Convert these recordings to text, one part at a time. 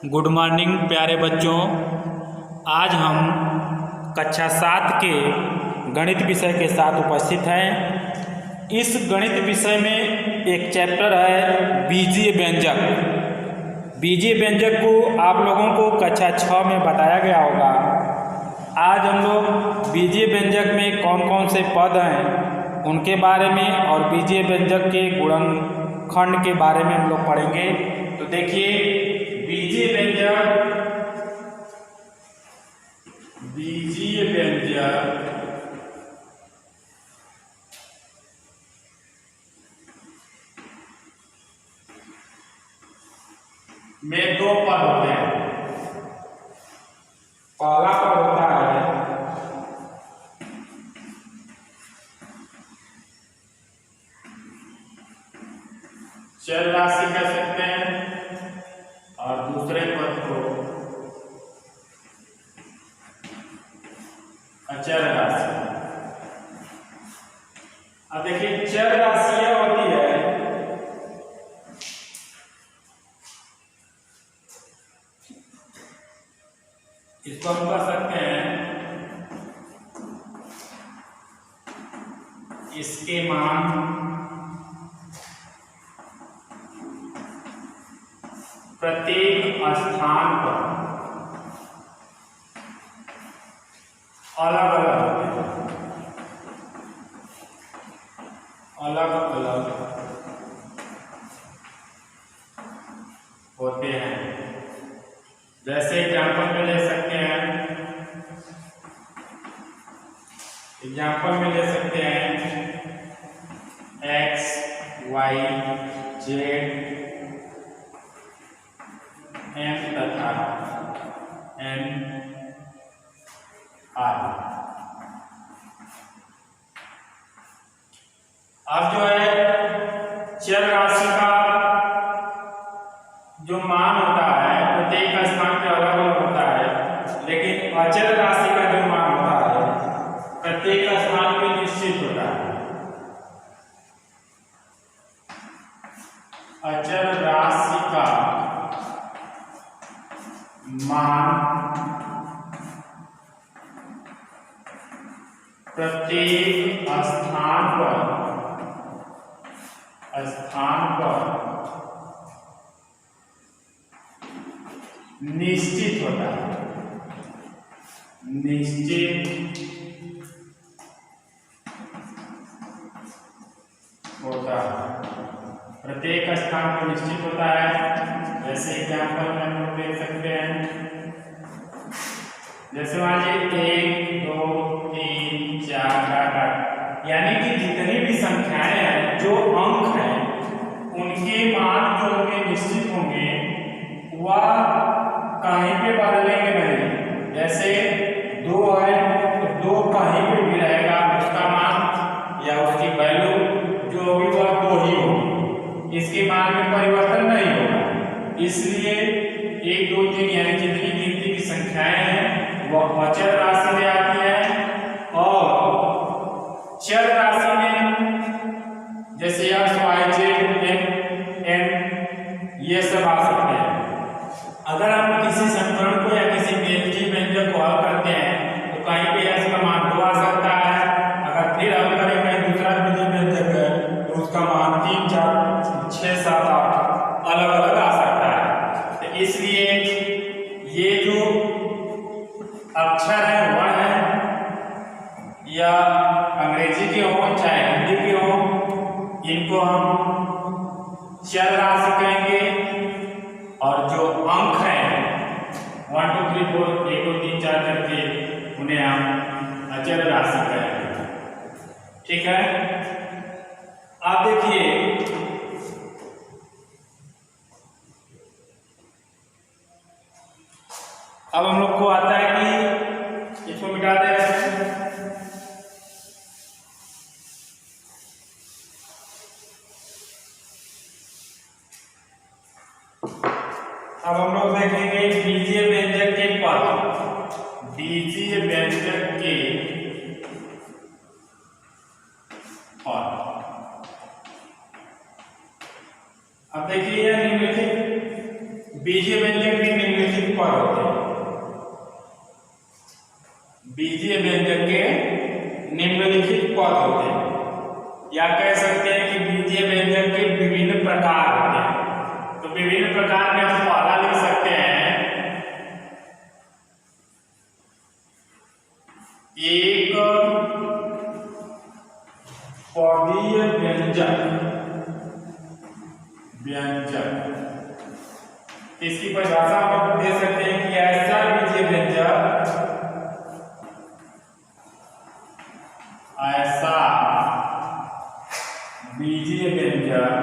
Good morning प्यारे बच्चों। आज हम कक्षा 7 के गणित विषय के साथ उपस्थित हैं। इस गणित विषय में एक चैप्टर है बीजीय व्यंजक। बीजीय व्यंजक को आप लोगों को कक्षा 6 में बताया गया होगा। आज हम लोग बीजीय व्यंजक में कौन कौन से पद हैं उनके बारे में और बीजीय व्यंजक के गुणनखंड के बारे में हम लोग पढ़ेंगे। तो देखिए, बीजीय व्यंजक में दो पद होते हैं। पहला पद होता है चर राशि कह सकते हैं और दूसरे पद को अचर राशि। अब देखिए, चर राशियां होती है इसको हम कह सकते हैं इसके मान प्रत्येक स्थान पर अलग अलग होते हैं। जैसे एग्जाम्पल में ले सकते हैं एक्स वाई जेड एम तथा एन आदि। अब जो है चर राशि का जो मान होता है प्रत्येक स्थान पे अलग अलग होता है, लेकिन अचर राशि का जो मान होता है प्रत्येक स्थान पे निश्चित होता है। अचर राशि का मान प्रत्येक स्थान पर निश्चित होता है। प्रत्येक स्थान पर निश्चित होता है। जैसे एग्जाम्पल में हम लोग देख सकते हैं, जैसे मान लीजिए 1 2 3 4 8, यानी कि जितनी भी संख्याएं हैं, जो अंक हैं, उनके मान जो होंगे निश्चित होंगे, वह कहीं पे बदलेंगे नहीं। जैसे 2 है तो 2 कहीं पे भी रहेगा, उसका मान या उसकी वैल्यू जो होगी वह 2 ही होगी, इसके मान में परिवर्तन नहीं होगा। इसलिए 1 2 3 यानी जितनी गिनती की संख्याएं हैं वह अचर राशि में आती है। और चर राशि में जैसे x y z n ये सब आ सकते हैं। अगर हम किसी समीकरण को या किसी बीजीय व्यंजक को हल करते हैं तो कहीं पे x का मान 2 आ सकता है। अगर फिर हल करेंगे दूसरा बीजीय व्यंजक है तो उसका मान 3 4 6 7 8 अलग अलग आ सकता है। तो इसलिए ये जो अक्षर है वर्ण है, या अंग्रेजी के हो चाहे हिंदी के हो, इनको हम चर राशि कहेंगे। और जो अंक हैं 1 2 3 4 1 2 3 4 करके उन्हें हम अचर राशि कहेंगे। ठीक है। आप देखिए, अब हम लोग को आता है कि इसको मिटा दे रहे हैं। अब हम लोग देखेंगे बीजीय व्यंजक के पद। बीजीय व्यंजक के पद। अब देखिए निम्नलिखित बीजीय व्यंजक के भी निम्नलिखित पद होते हैं। बीजीय व्यंजक के निम्नलिखित पद होते हैं, या कह सकते हैं कि बीजीय व्यंजक के विभिन्न प्रकार होते हैं। तो विभिन्न प्रकार में हम पहला लिख सकते हैं एक पदीय व्यंजक। इसकी परिभाषा हम दे सकते हैं कि ऐसा बीजीय व्यंजक, ऐसा बीजीय व्यंजक,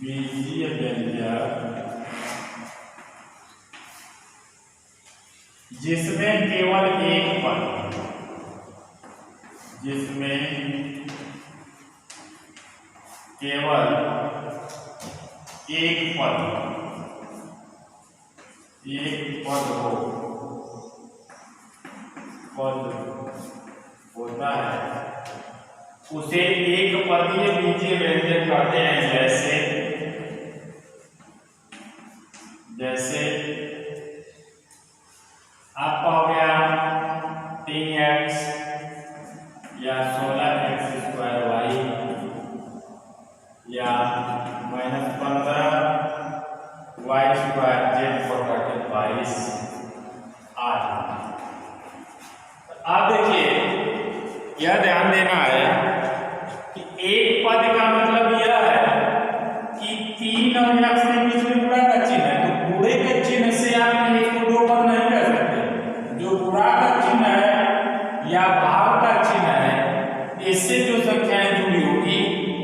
बीजीय व्यंजक जिसमें केवल एक पद, जिसमें केवल एक पद हो, पद होता है, उसे एक पदीय बीजीय व्यंजक कहते हैं। जैसे आपका हो गया 3x या 16x² या -15y² z 22 आदि। अब देखिए, यह ध्यान देना है कि एक पद का मतलब यह है कि 3 और x के बीच में गुणा का चिन्ह है। तो गुणे के चिन्ह से आप एक को दो पद नहीं कर सकते। जो गुणा का चिन्ह है या भाग का चिन्ह है, इससे जो संख्याएं जुड़ी होगी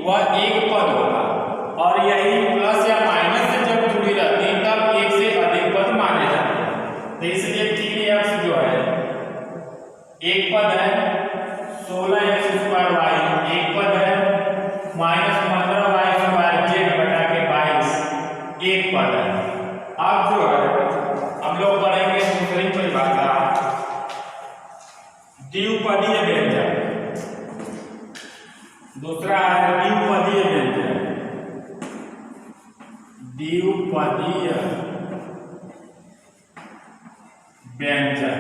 वह एक पद होगा, और यही प्लस या माइनस से जब जुड़ी रहती है तब एक से अधिक पद माने जाते हैं। तो इसलिए 3x जो है एक पद है, 16x² एक पद है, -15y² z बटा के 22 एक पद है। अब जो है हम लोग पढ़ेंगे दूसरी परिभाषा, द्विपदीय व्यंजक। दूसरा है द्विपदीय व्यंजक। द्विपदीय व्यंजक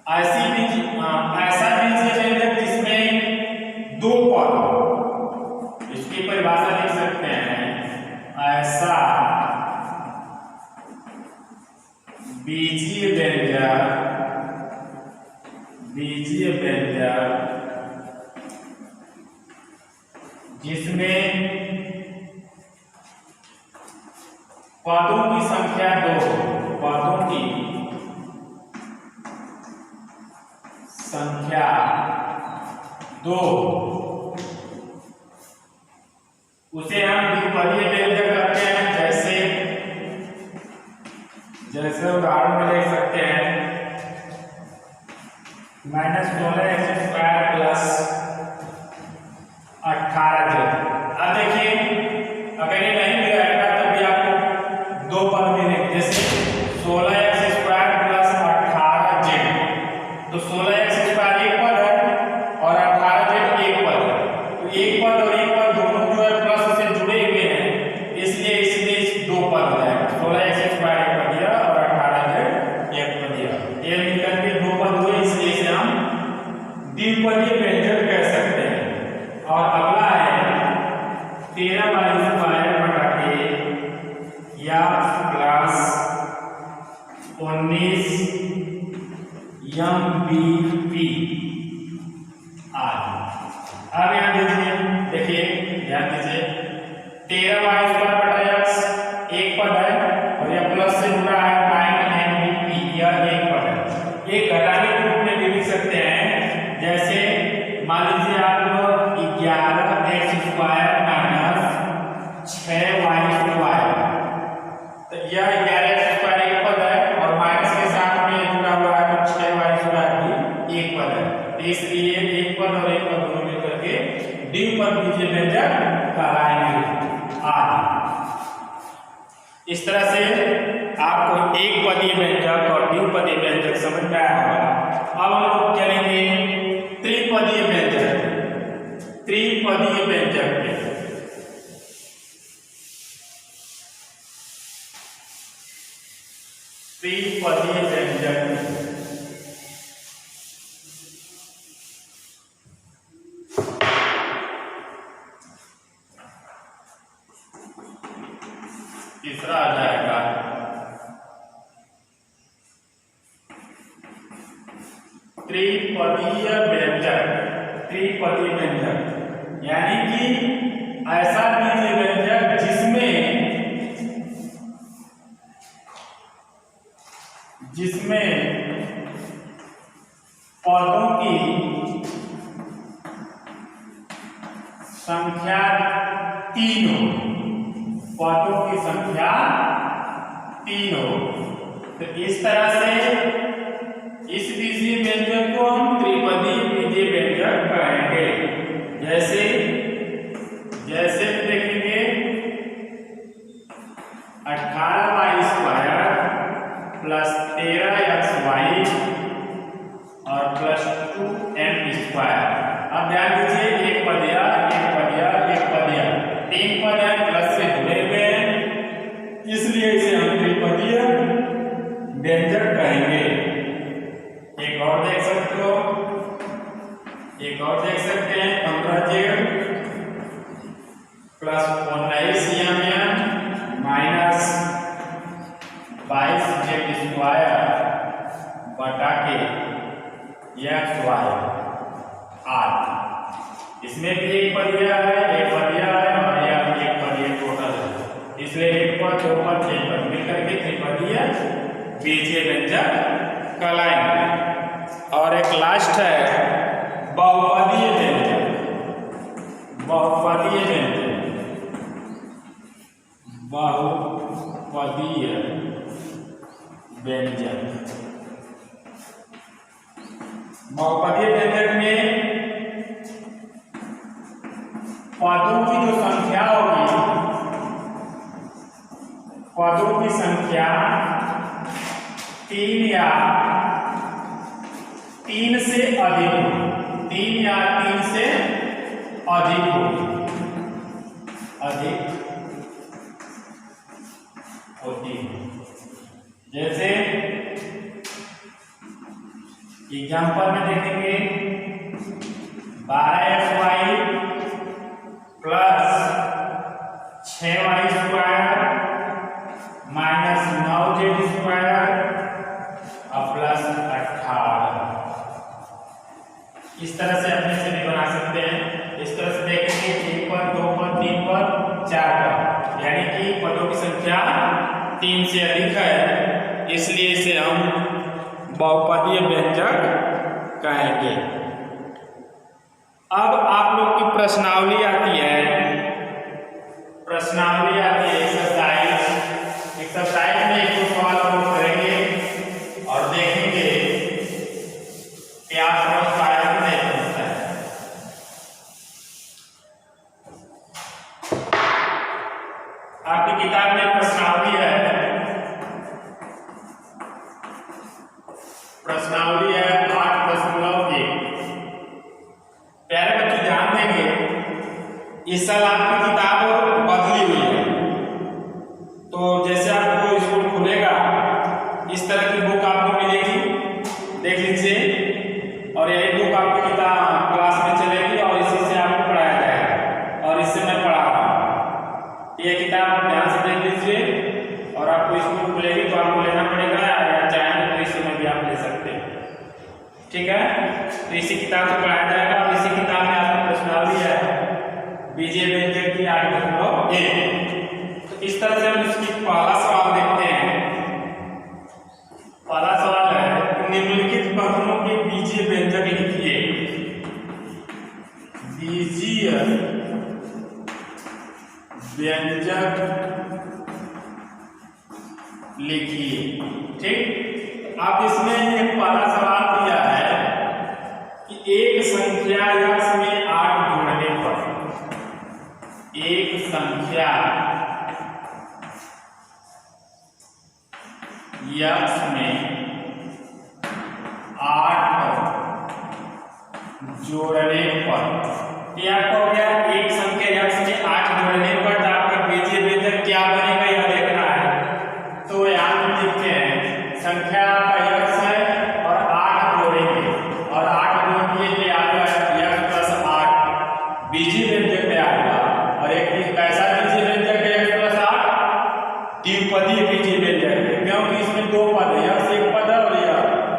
ऐसा बीजीय व्यंजक जिसमें दो पद हो। इसकी परिभाषा लिख सकते हैं, ऐसा बीजीय व्यंजक जिसमें पदों की संख्या 2, पदों की संख्या 2, उसे हम द्विपदीय व्यंजक कहते हैं। जैसे उदाहरण में देख सकते हैं -16x² + 18z। अब देखिए, अगर ये नहीं मिलेगा तब भी आपको दो पद मिलेंगे। जैसे 16x² + 18z, तो 16x² एक पद है और 18z एक पद है। तो एक पद और एक पद दोनों जो है प्लस से जुड़े हुए हैं, इसलिए दो पद हो जाएगा। 16x² एक पद दिया और 18z एक पद दिया, ये मिलकर के दो पद हुए, इसलिए इसे हम द्विपदीय व्यंजक कह सकते हैं। और अगला है 13y² बटा के या प्लस 19 MBP आदि। अब यहाँ देखिए ध्यान दीजिए, 13y² बटा x एक पद है और यह प्लस से जुड़ा है 9 MBP, यह एक पद है। एक घटाने के रूप में भी लिख सकते हैं। जैसे मान लीजिए आप 11x² - 6y², तो यह 11x² एक पद है और माइनस के साथ में जुड़ा हुआ है, तो 6y² भी एक पद है। तो इसलिए एक पद और एक पद दोनों मिलकर के द्विपद बीजीय व्यंजक कहलाएंगे आदि। इस तरह से आपको एक पदीय व्यंजक और द्विपदीय व्यंजक समझ में आया होगा। अब हम लोग चलेंगे त्रिपदीय व्यंजक। त्रिपदीय व्यंजक त्रिपदीय व्यंजक। तीसरा आ जाएगा त्रिपदीय व्यंजक। त्रिपदीय व्यंजक यानी कि ऐसा बीजीय व्यंजक जिसमें पदों की संख्या 3 हो। पदों की संख्या 3 हो। तो इस तरह से इस बीजीय व्यंजक को हम त्रिपदीय बीजीय व्यंजक कहेंगे। जैसे देखेंगे 18y² प्लस 13xy और प्लस 2m²। अब ध्यान दीजिए, एक पदिया 3 पद है, प्लस से जुड़े हुए हैं, इसलिए इसे हम त्रिपदीय व्यंजक कहेंगे। एक और देख सकते हैं 15z plus 19cm minus 22z² बटा के xy 8। इसमें भी एक पदिया है और यह एक पदिया टोटल है, इसलिए एक पद, दो पद, तीन पद मिलकर के त्रिपदीय बीजीय व्यंजक कहलाएंगे। और एक लास्ट है बहुपदीय व्यंजक। बहुपदीय व्यंजक बहुपदीय व्यंजक में पदों की जो संख्या होगी, पदों की संख्या 3 या 3 से अधिक हो। 3 या 3 से अधिक होती है। जैसे एग्जाम्पल में देखेंगे 12xy plus 6y² minus 9z² और प्लस 18। इस तरह से अपने से भी बना सकते हैं। इस तरह से देखेंगे 1 पद, 2 पद, 3 पद, 4 पद, यानी कि पदों की संख्या 3 से अधिक है, इसलिए इसे हम बहुपदीय व्यंजक कहेंगे। अब आप लोग की प्रश्नावली आती है एक्सरसाइज में एक दो सवाल हम करेंगे और देखेंगे कि आप समझ पाए कि नहीं समझ पाए। आपकी किताब में प्रश्नावली है 8.1। प्यारे बच्चे ध्यान देंगे, इस साल आपकी किताब बदली हुई है, तो जैसे आपको स्कूल खुलेगा इस तरह की बुक आपको मिलेगी, देख लीजिए। और यही बुक आपकी किताब क्लास में चलेगी और इसी से आपको पढ़ाया जाएगा और इससे मैं पढ़ा रहा हूँ। ये किताब ध्यान से देख लीजिए और आपको स्कूल खुलेगी तो आपको लेना पड़ेगा, या चाहेंगे तो इस समय भी आप ले सकते हैं। ठीक है, तो इसी किताब से पढ़ाया जाएगा और इसी किताब में आपकी प्रश्नावली है बीजीय व्यंजक की 8.1। तो इस तरह से हम इसकी पहला सवाल देखते हैं। पहला सवाल है निम्नलिखित पदों के बीजीय व्यंजक लिखिए। बीजीय व्यंजक लिखिए। ठीक, अब इसमें एक पहला सवाल दिया है कि एक संख्या x में 8 जोड़ने पर, एक संख्या x में 8 जोड़ने पर, क्या हो गया? एक संख्या x में 8 जोड़ने पर आपका बीजीय व्यंजक क्या बनेगा यह देखना है। तो यहाँ पे लिखते हैं द्विपदीय बीजीय व्यंजक है, क्योंकि इसमें दो पद है, यह एक पद है और यह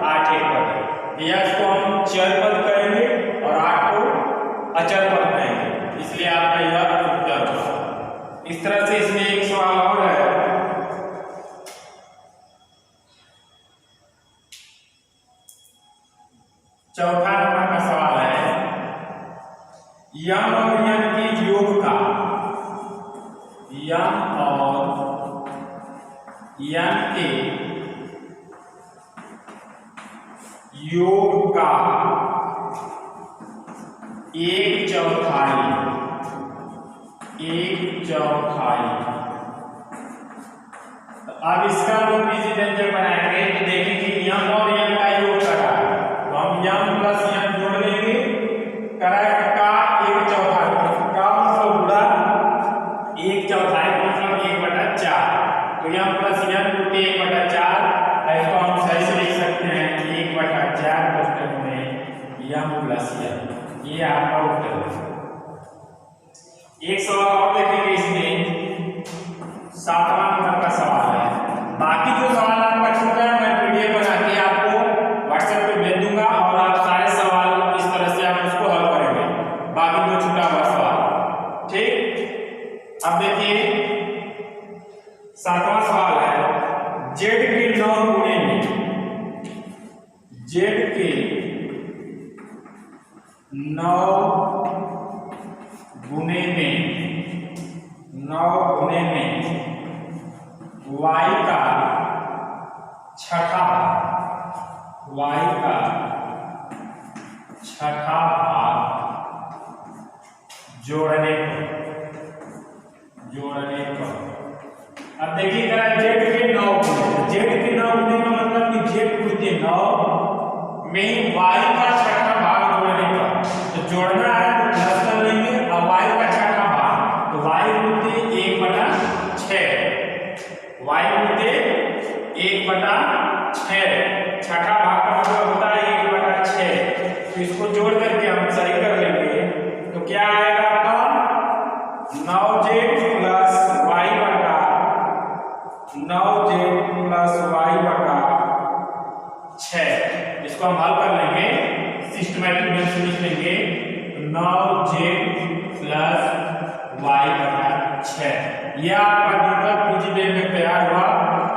8 एक पद है। यह को हम चर पद कहेंगे और 8 को अचर पद कहेंगे, इसलिए आपका यह उत्तर होगा। इस तरह से इसमें एक सवाल और है, चौथा नंबर का सवाल है, यम और यन के योग का, यम और यन के योग का 1/4, 1/4। अब इसका हम बीजीय व्यंजक बनाएंगे तो देखेंगे यम और यन का योग करा, तो हम यम प्लस यन जोड़ लेंगे, करा का 1/4 का मतलब गुणा 1/4 मतलब 1/4, तो यम प्लस यन गुणे 1/4, इसको हम सही से लिख सकते हैं 1/4 कोष्टक में यम प्लस यन, ये आपका उत्तर है। एक सवाल और देखेंगे इसमें, 7वां नंबर का सवाल है। बाकी जो सवाल आपका छूटा है मैं पीडीएफ बना के आपको व्हाट्सएप पे भेज दूंगा और आप सारे सवाल इस तरह से आप उसको हल करेंगे, बाकी जो छूटा हुआ सवाल, ठीक। अब देखिए 7वां सवाल है, जेड के 9 गुणे में, जेड के 9 गुणे में, 9 गुणे में y का छठा भाग, y का छठा भाग जोड़ने पर, अब देखिए जरा जेड के 9 गुणे, जेड के 9 गुणे का मतलब कि जेड गुणे 9 में y का छठा भाग जोड़ने पर, तो जोड़ना है तो प्लस कर लेंगे और y का छठा भाग, तो y गुणे 1/6, y गुणे 1/6, छठा भाग का मतलब होता है 1/6, तो इसको जोड़ करके हम सही कर लेंगे, तो क्या आएगा आपका 9z प्लस y बटा 9z प्लस y बटा 6। इसको हम हल कर लेंगे, सिस्टमैटिक वे से लिख लेंगे, 9z प्लस y बटा 6। यह आपका द्विपद बीजीय व्यंजक तैयार हुआ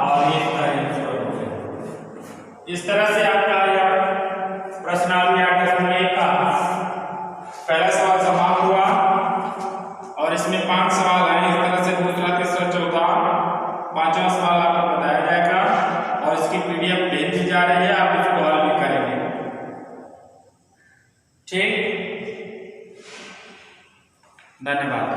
और ये इसका आंसर हो गया। इस तरह से आपका यह प्रश्नावली 8.1 का पहला सवाल समाप्त हुआ और इसमें 5 सवाल हैं। इस तरह से दूसरा, तीसरा, चौथा, 5वां सवाल आपको बताया जाएगा और इसकी पीडीएफ भेज दी जा रही है, आप इसको हल भी करेंगे, ठीक। धन्यवाद।